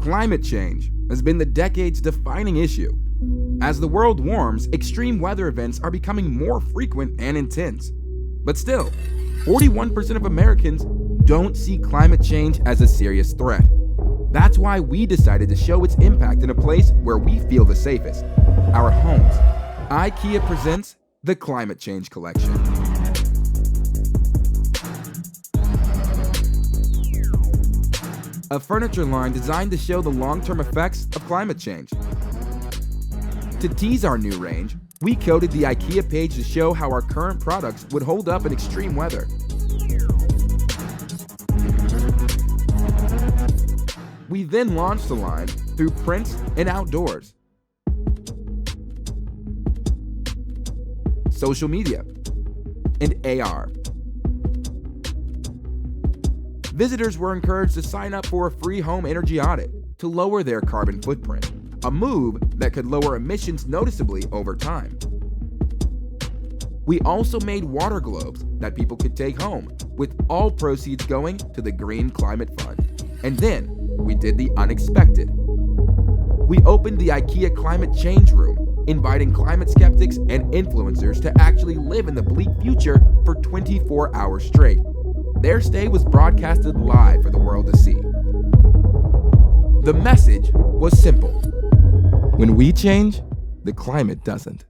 Climate change has been the decade's defining issue. As the world warms, extreme weather events are becoming more frequent and intense. But still, 41% of Americans don't see climate change as a serious threat. That's why we decided to show its impact in a place where we feel the safest, our homes. Ikea presents the Climate Change Collection. A furniture line designed to show the long-term effects of climate change. To tease our new range, we coded the Ikea page to show how our current products would hold up in extreme weather. We then launched the line through prints and outdoors, social media, and AR. Visitors were encouraged to sign up for a free home energy audit to lower their carbon footprint, a move that could lower emissions noticeably over time. We also made water globes that people could take home, with all proceeds going to the Green Climate Fund. And then we did the unexpected. We opened the Ikea Climate Change Room, inviting climate skeptics and influencers to actually live in the bleak future for 24 hours straight. Their stay was broadcasted live for the world to see. The message was simple. When we change, the climate doesn't.